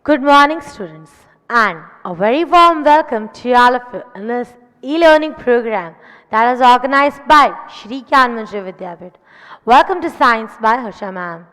Good morning, students, and a very warm welcome to all of you in this e-learning program that is organized by Shri Gyan Manjari Vidyapith. Welcome to Science by Harsha ma'am.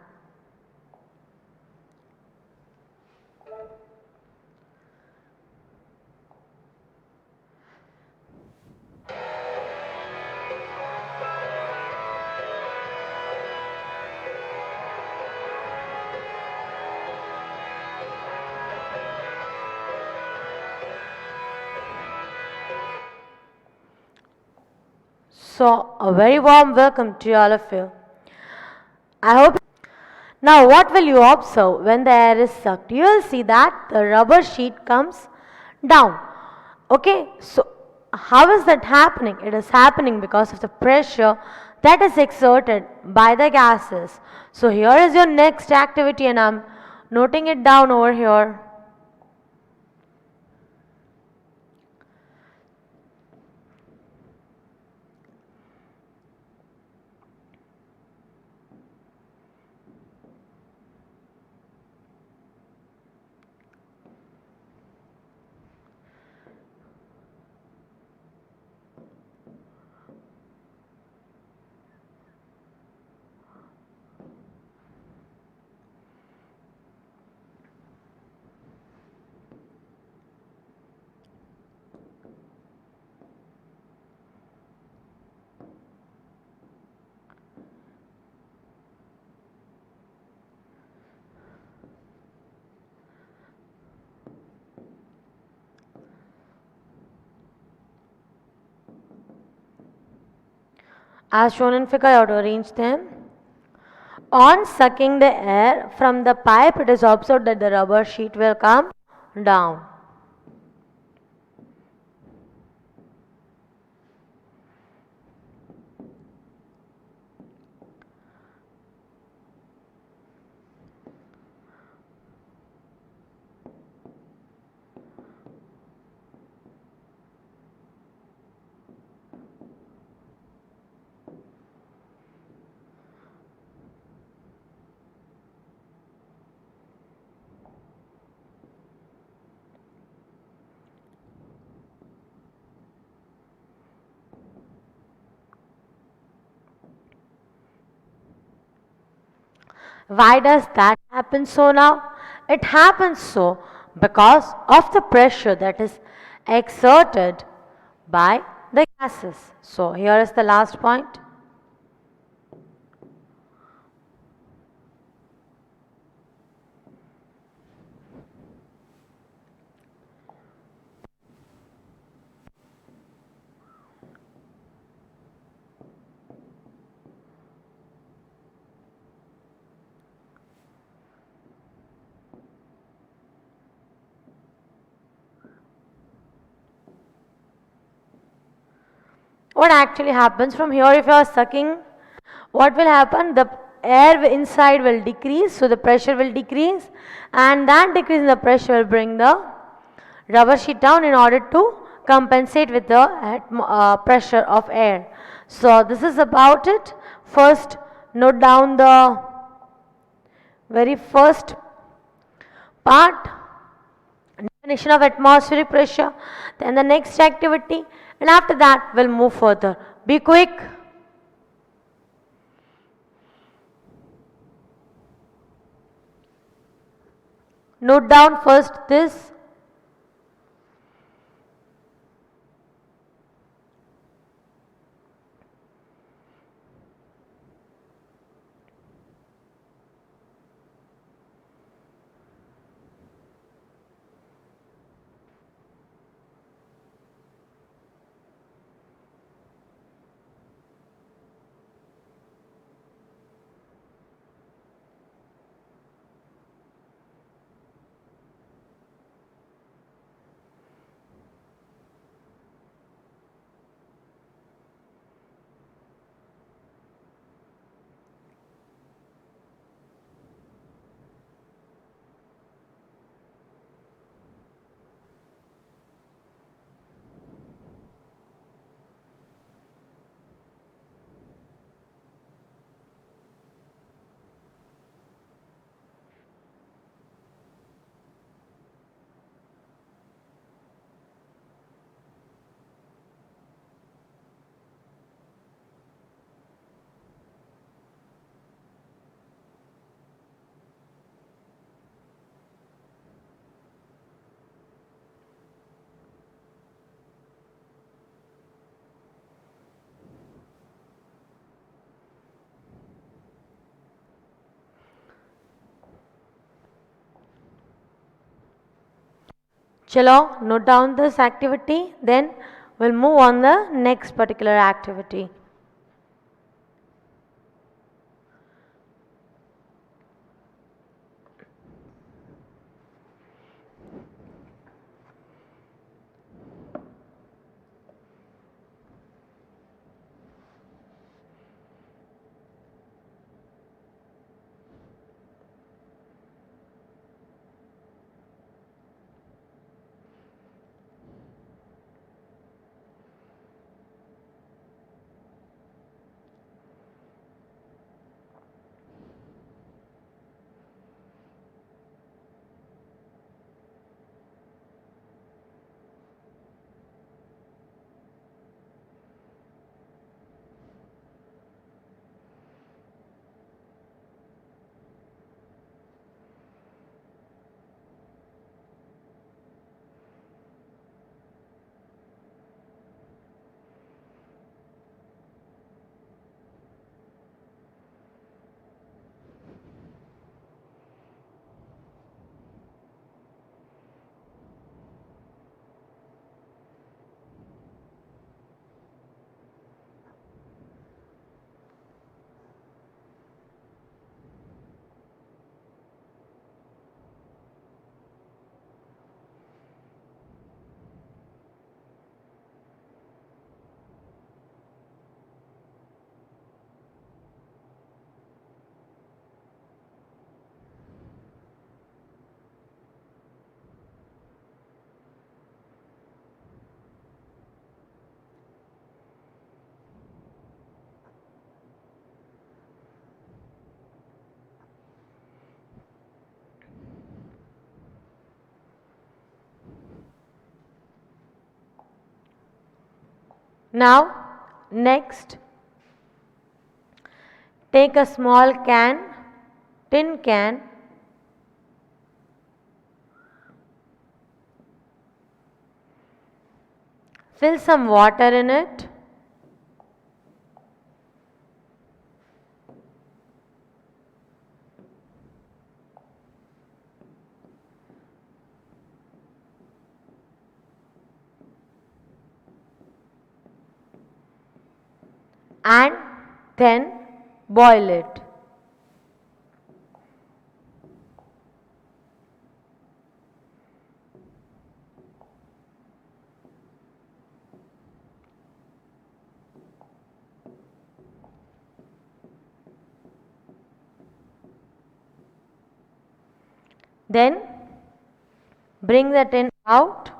So, a very warm welcome to all of you. I hope. Now, what will you observe when the air is sucked? You will see that the rubber sheet comes down. Okay, so how is that happening? It is happening because of the pressure that is exerted by the gases. So, here is your next activity, and I'm noting it down over here. As shown in figure, I have to arrange them. On sucking the air from the pipe, it is observed that the rubber sheet will come down. Why does that happen so now? It happens so because of the pressure that is exerted by the gases. So here is the last point. What actually happens from here, if you are sucking, what will happen? The air inside will decrease, so the pressure will decrease, and that decrease in the pressure will bring the rubber sheet down in order to compensate with the pressure of air. So this is about it. First, note down the very first part, definition of atmospheric pressure, then the next activity, and after that we'll move further. Be quick. Note down first this. Chalo, note down this activity, then we'll move on the next particular activity. Now, next, take a small can, tin can, fill some water in it, and then boil it. Then bring the tin out.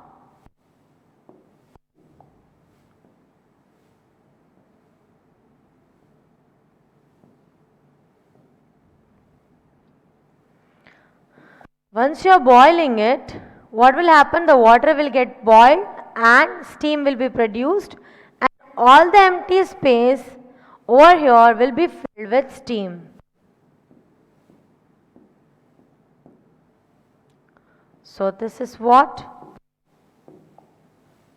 Once you are boiling it, what will happen? The water will get boiled and steam will be produced, and all the empty space over here will be filled with steam. So this is what?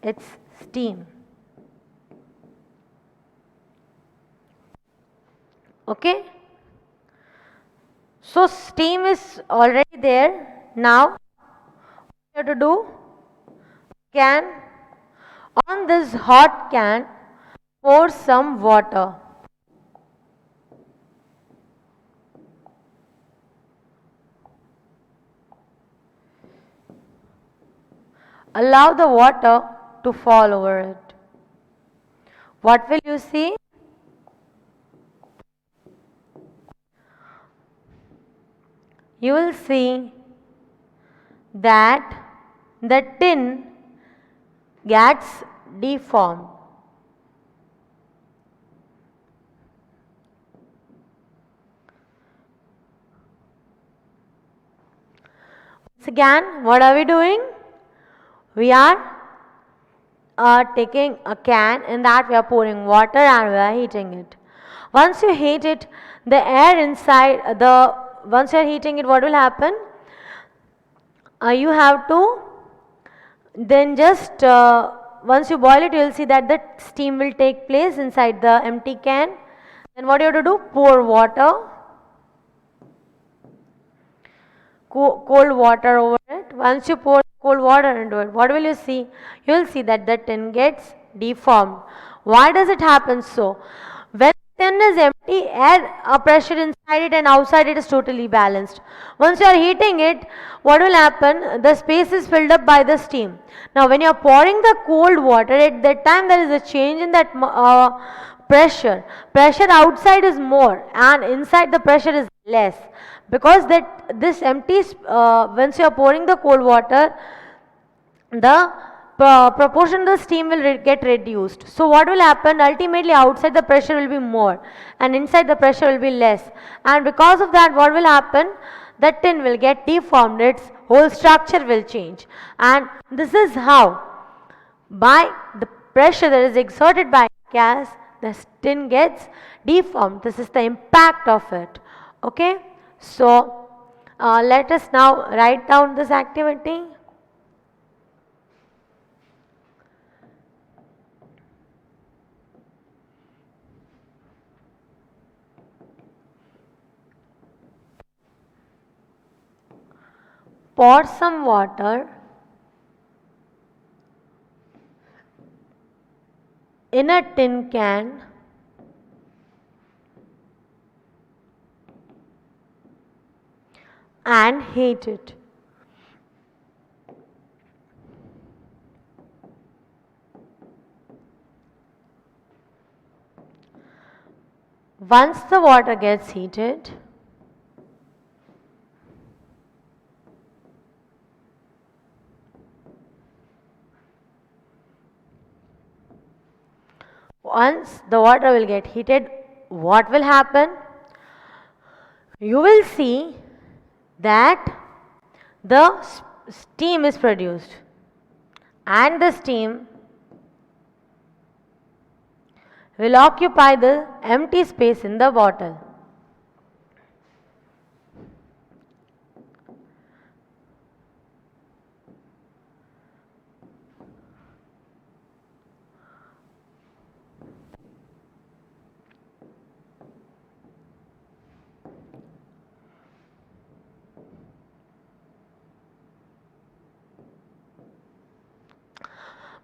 It's steam. Okay? So steam is already there. Now what you have to do? Can on this hot can pour some water. Allow the water to fall over it. What will you see? You will see that the tin gets deformed. Once again, what are we doing? We are taking a can, in that we are pouring water and we are heating it. Once you heat it, the air inside once you are heating it, what will happen? You have to then just once you boil it, you will see that the steam will take place inside the empty can. Then what you have to do? Pour water, cold water over it. Once you pour cold water into it, what will you see? You will see that the tin gets deformed. Why does it happen so? When tin is empty, air pressure inside it and outside it is totally balanced. Once you are heating it, what will happen? The space is filled up by the steam. Now when you are pouring the cold water, at that time there is a change in that pressure. Pressure outside is more and inside the pressure is less, because that this empty once you are pouring the cold water, the proportion of the steam will get reduced. So what will happen? Ultimately outside the pressure will be more and inside the pressure will be less, and because of that what will happen? The tin will get deformed, its whole structure will change. And this is how, by the pressure that is exerted by gas, the tin gets deformed. This is the impact of it. Okay, so let us now write down this activity. Pour some water in a tin can and heat it. Once the water gets heated, what will happen? You will see that the steam is produced, and the steam will occupy the empty space in the bottle.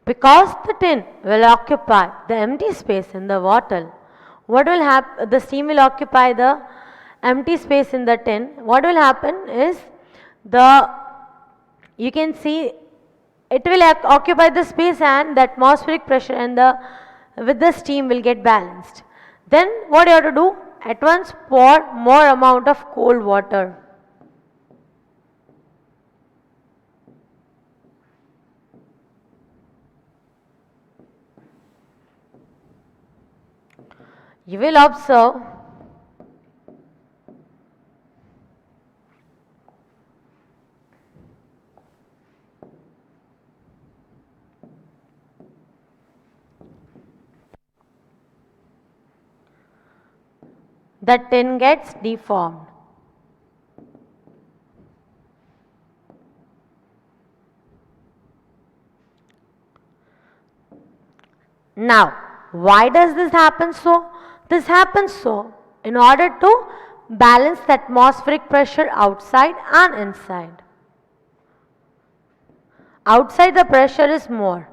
Because the tin will occupy the empty space in the bottle, what will happen? The steam will occupy the empty space in the tin. What will happen is, you can see it will occupy the space and the atmospheric pressure and with the steam will get balanced. Then what you have to do? At once pour more amount of cold water. You will observe the tin gets deformed. Now, why does this happen so? This happens so in order to balance the atmospheric pressure outside and inside. Outside the pressure is more.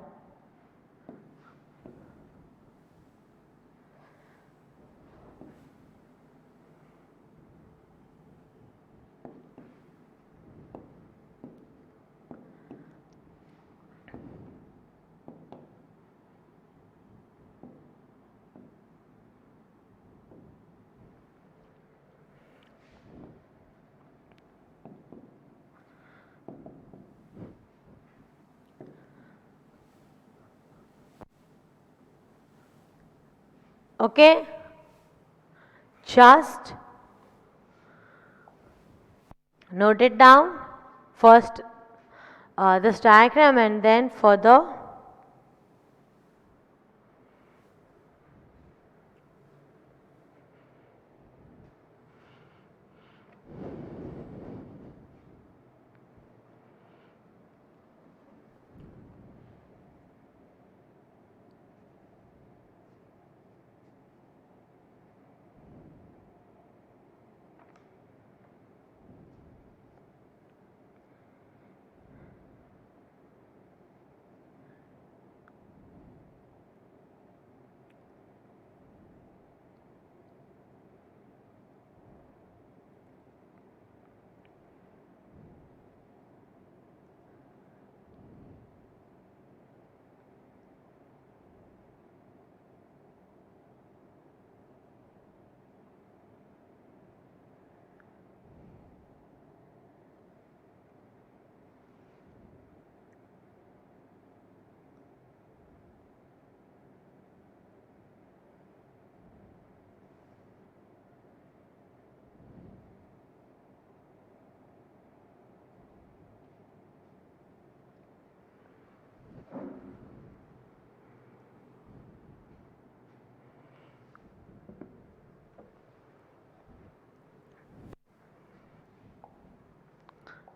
Okay, just note it down first, this diagram, and then further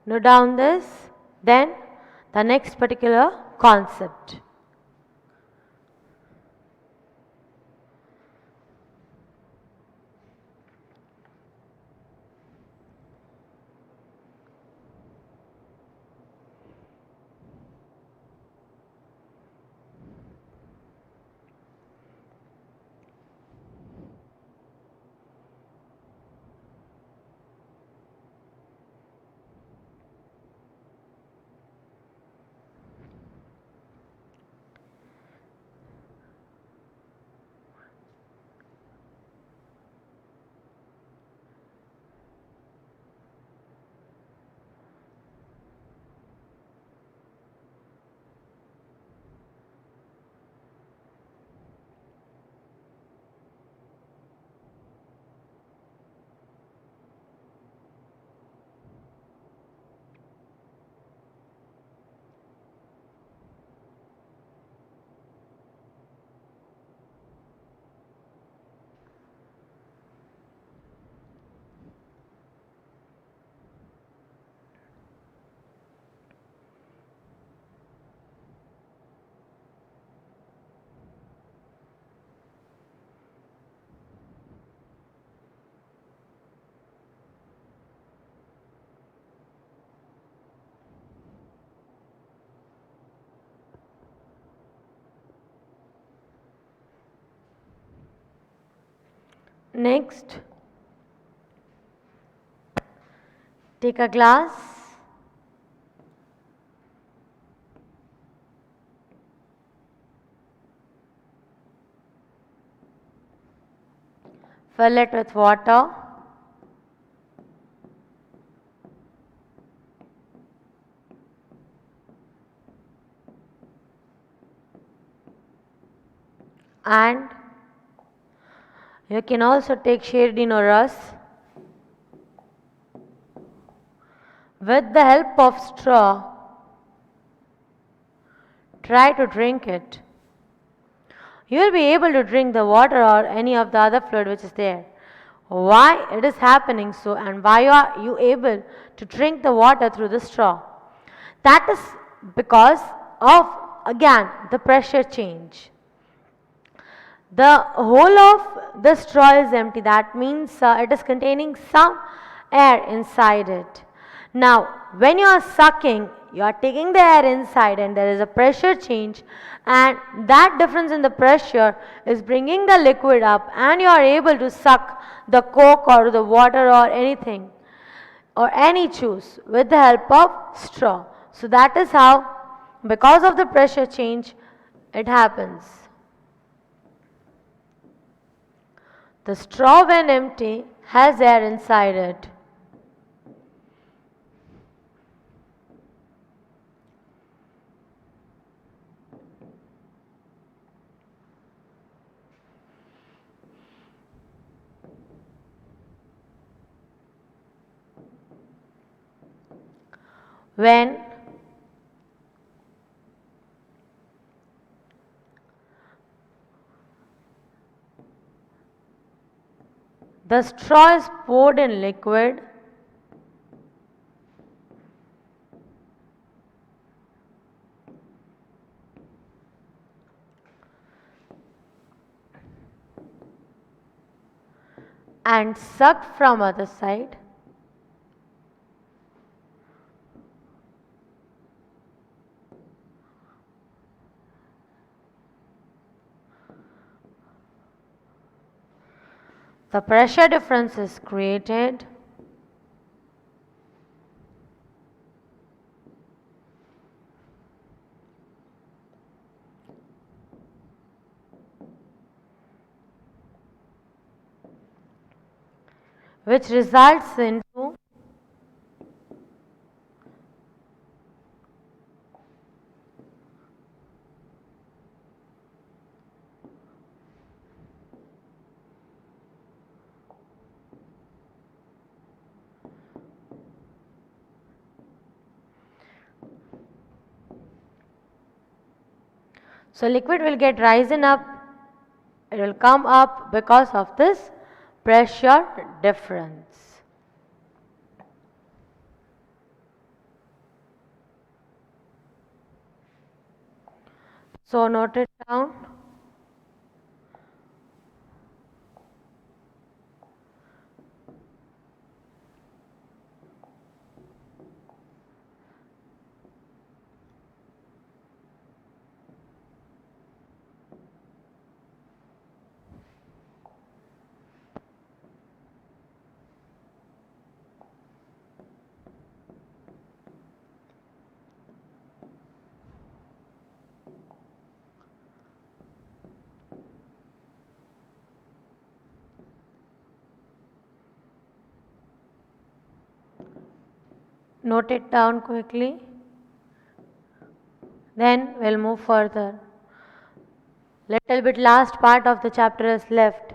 Note down this. Then the next particular concept. Next, take a glass, fill it with water, and you can also take Sherdino Ras. With the help of straw, try to drink it. You will be able to drink the water or any of the other fluid which is there. Why it is happening so, and why are you able to drink the water through the straw? That is because of, again, the pressure change. The whole of the straw is empty. That means it is containing some air inside it. Now, when you are sucking, you are taking the air inside and there is a pressure change, and that difference in the pressure is bringing the liquid up, and you are able to suck the coke or the water or anything or any juice with the help of straw. So that is how, because of the pressure change, it happens. The straw, when empty, has air inside it. When the straw is poured in liquid, and sucked from other side, the pressure difference is created. Which results into so liquid will get risen up, it will come up because of this pressure difference. So note it down. Note it down quickly. Then we'll move further. Little bit last part of the chapter is left.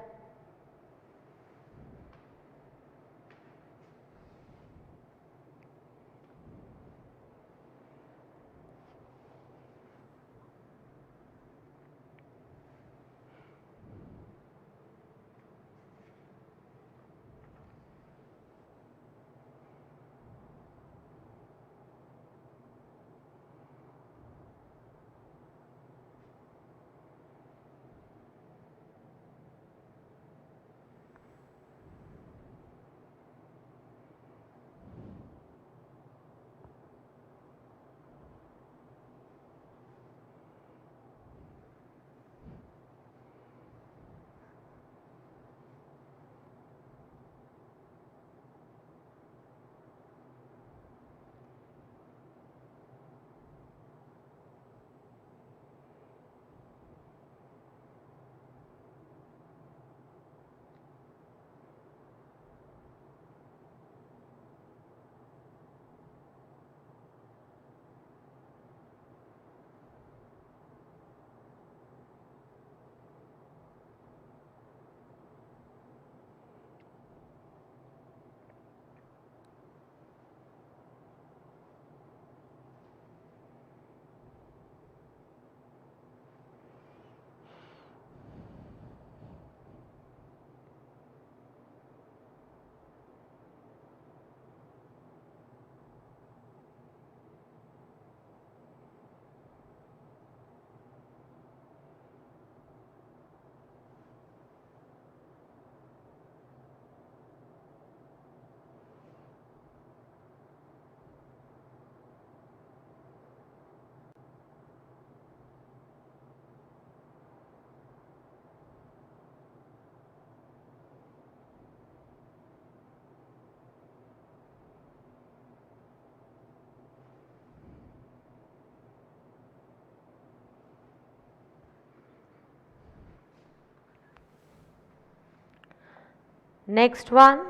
Next one,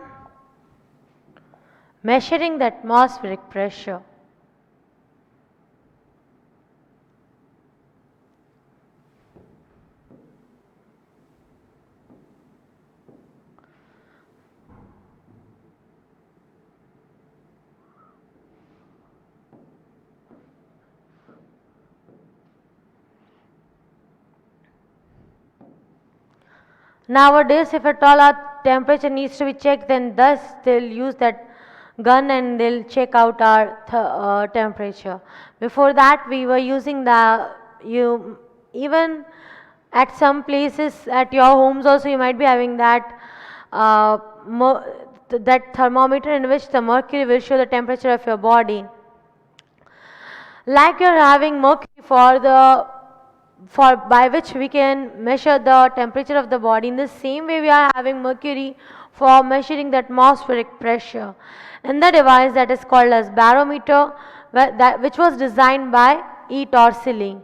measuring the atmospheric pressure. Nowadays, if at all our temperature needs to be checked, then thus they'll use that gun and they'll check out our temperature. Before that, we were using the you even at some places at your homes also you might be having that uh, that thermometer in which the mercury will show the temperature of your body. Like you're having mercury for by which we can measure the temperature of the body, in the same way we are having mercury for measuring the atmospheric pressure, and the device that is called as barometer, which was designed by E. Torricelli.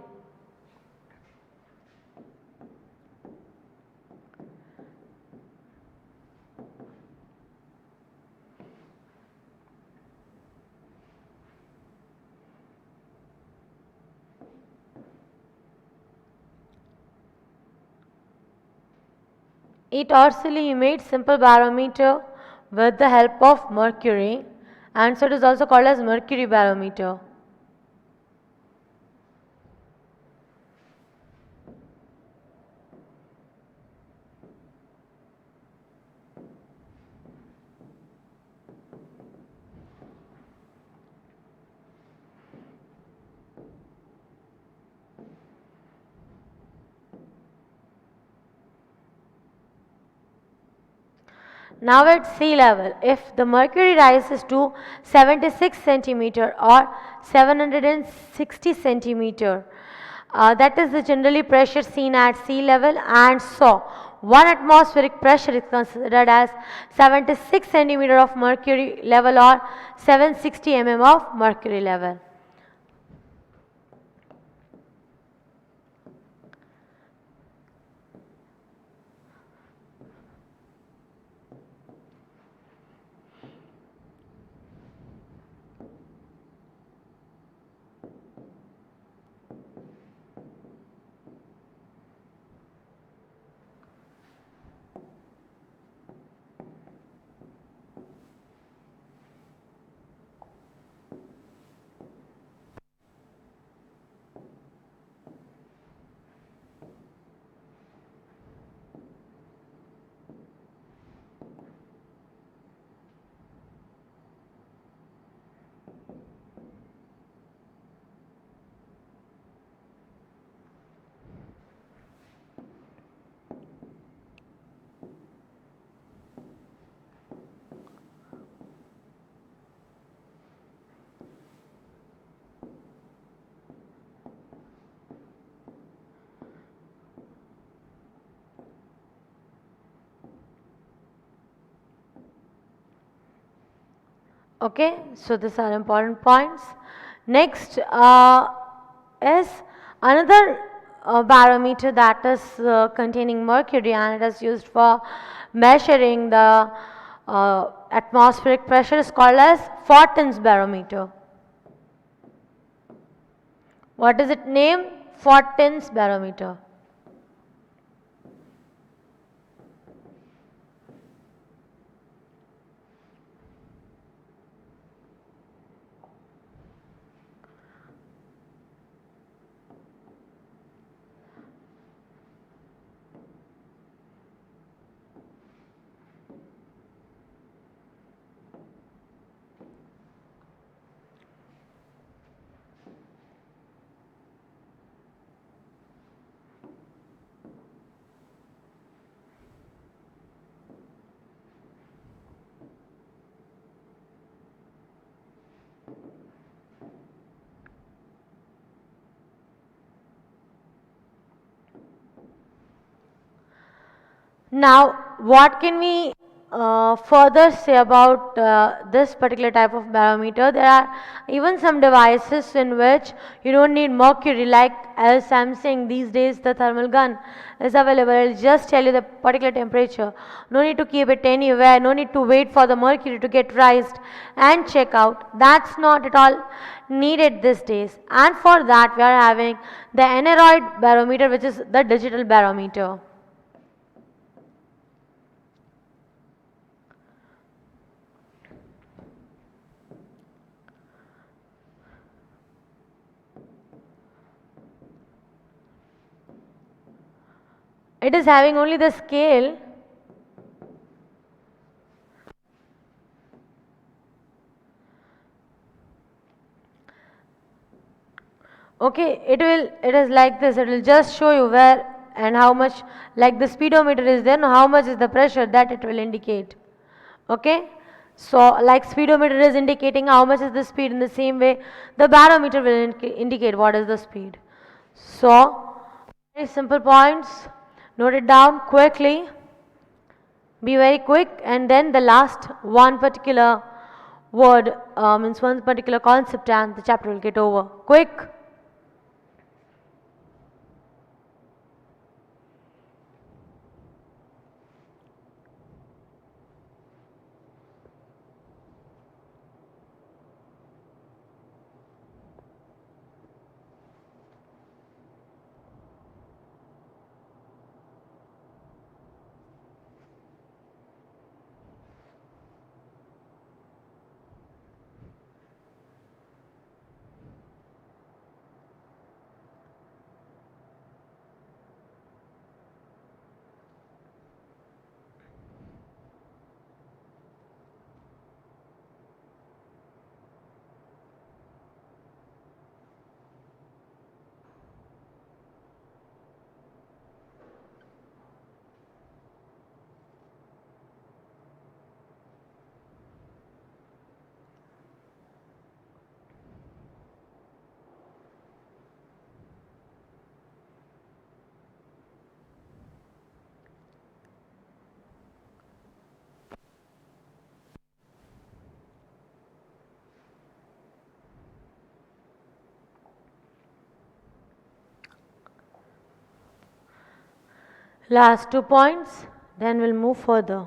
E. Torricelli made simple barometer with the help of mercury, and so it is also called as mercury barometer. Now at sea level, if the mercury rises to 76 centimeter or 760 centimeter, that is the generally pressure seen at sea level, and so 1 atmospheric pressure is considered as 76 centimeter of mercury level or 760 mm of mercury level. Okay, so these are important points. Next is another barometer that is containing mercury, and it is used for measuring the atmospheric pressure, is called as Fortin's barometer. What is it named? Fortin's barometer. Now, what can we further say about this particular type of barometer? There are even some devices in which you don't need mercury, like as I'm saying, these days the thermal gun is available. It'll just tell you the particular temperature. No need to keep it anywhere, no need to wait for the mercury to get raised and check out. That's not at all needed these days. And for that we are having the aneroid barometer, which is the digital barometer. It is having only the scale. Okay, it is like this. It will just show you where and how much, like the speedometer is there, how much is the pressure, that it will indicate. Okay, so like speedometer is indicating how much is the speed, in the same way the barometer will indicate what is the speed. So very simple points, note it down quickly, be very quick, and then the last one particular word means one particular concept, and the chapter will get over quick. Last 2 points, then we'll move further.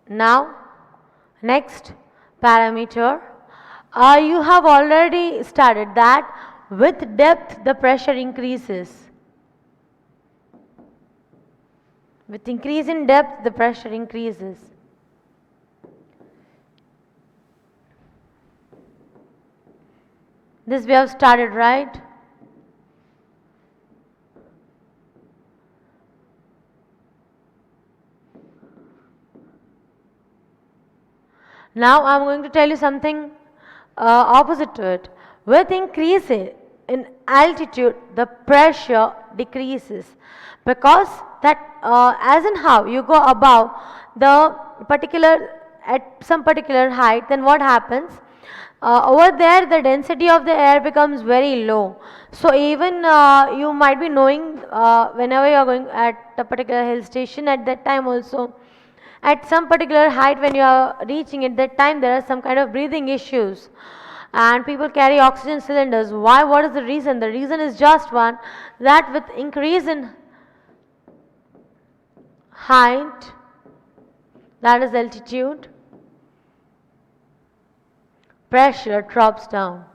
Now, next parameter, you have already studied that with depth the pressure increases. With increase in depth the pressure increases. This we have started, right? Now I am going to tell you something opposite to it. With increase in altitude, the pressure decreases because that as in how you go above the particular at some particular height, then what happens? Over there the density of the air becomes very low. So even you might be knowing whenever you are going at a particular hill station, at that time also at some particular height when you are reaching at that time there are some kind of breathing issues and people carry oxygen cylinders. Why? What is the reason? The reason is just one, that with increase in height, that is altitude, pressure drops down.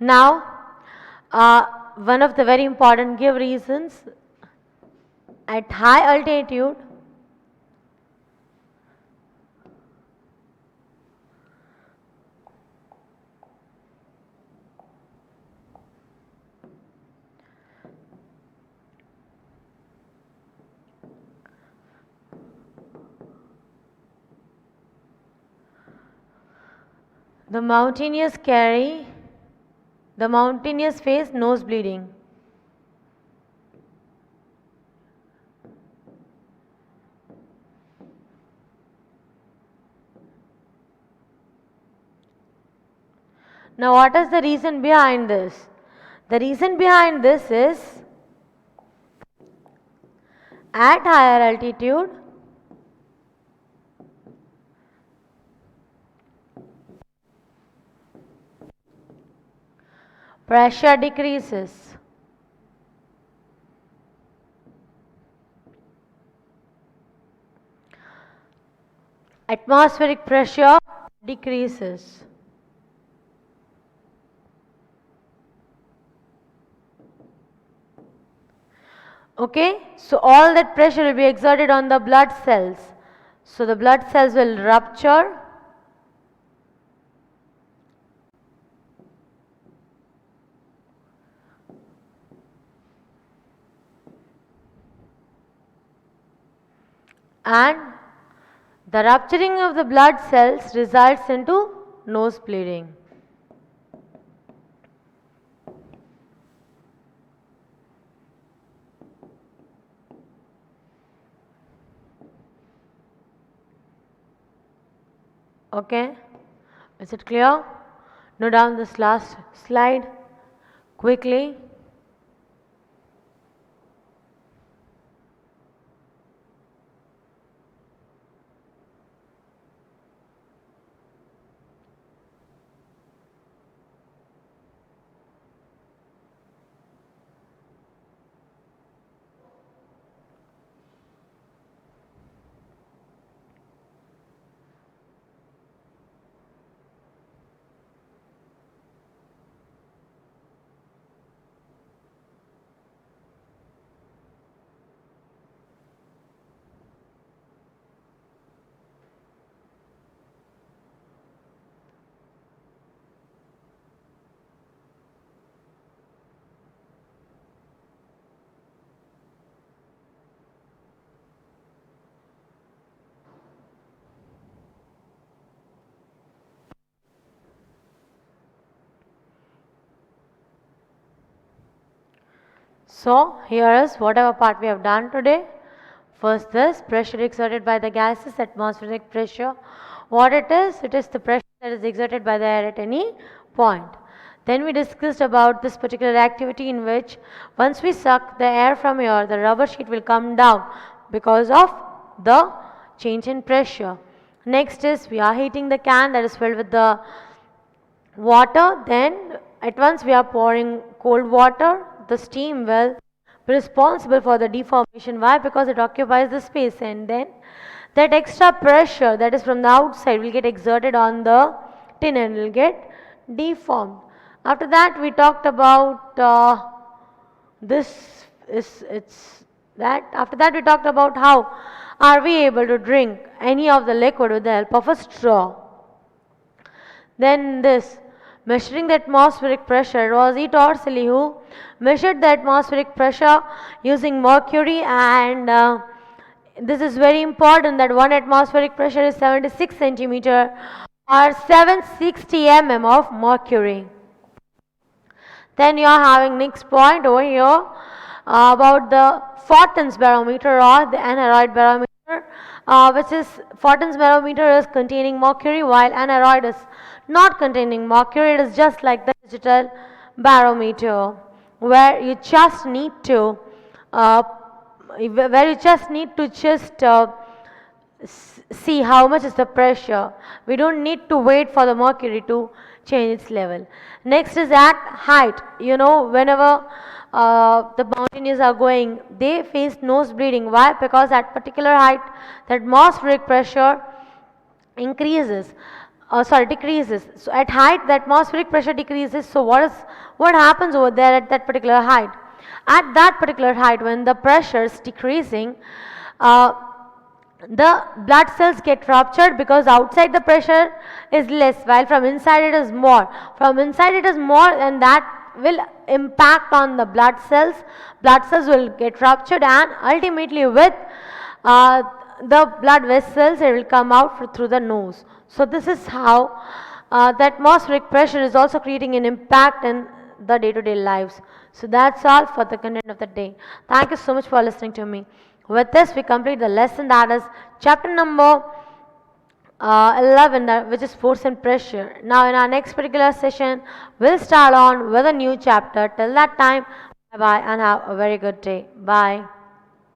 Now, one of the very important give reasons at high altitude, the mountaineers carry the mountaineers face nose bleeding. Now what is the reason behind this? The reason behind this is at higher altitude pressure decreases. Atmospheric pressure decreases. Okay, so all that pressure will be exerted on the blood cells. So the blood cells will rupture and the rupturing of the blood cells results into nose bleeding. Okay, is it clear? Note down this last slide quickly. So here is whatever part we have done today. First, this pressure exerted by the gases, atmospheric pressure. What it is the pressure that is exerted by the air at any point. Then we discussed about this particular activity in which once we suck the air from here, the rubber sheet will come down because of the change in pressure. Next is we are heating the can that is filled with the water. Then at once we are pouring cold water. The steam will be responsible for the deformation. Why? Because it occupies the space, and then that extra pressure that is from the outside will get exerted on the tin and will get deformed. After that we talked about after that we talked about how are we able to drink any of the liquid with the help of a straw. Then this measuring the atmospheric pressure, it was E. Torselli who measured the atmospheric pressure using mercury, and this is very important that one atmospheric pressure is 76 centimeter or 760 mm of mercury. Then you are having next point over here about the Fortin's barometer or the aneroid barometer, which is Fortin's barometer is containing mercury while aneroid is not containing mercury. It is just like the digital barometer where you just need to see how much is the pressure. We don't need to wait for the mercury to change its level. Next is at height. You know, whenever the mountaineers are going, they face nose bleeding. Why? Because at particular height the atmospheric pressure decreases. So at height the atmospheric pressure decreases. So what happens over there at that particular height? At that particular height, when the pressure is decreasing, the blood cells get ruptured because outside the pressure is less while from inside it is more. From inside it is more, and that will impact on the blood cells. Blood cells will get ruptured, and ultimately with the blood vessels it will come out through the nose. So this is how the atmospheric pressure is also creating an impact in the day-to-day lives. So that's all for the content of the day. Thank you so much for listening to me. With this we complete the lesson, that is chapter number 11, which is force and pressure. Now in our next particular session we'll start on with a new chapter. Till that time, bye bye and have a very good day. Bye.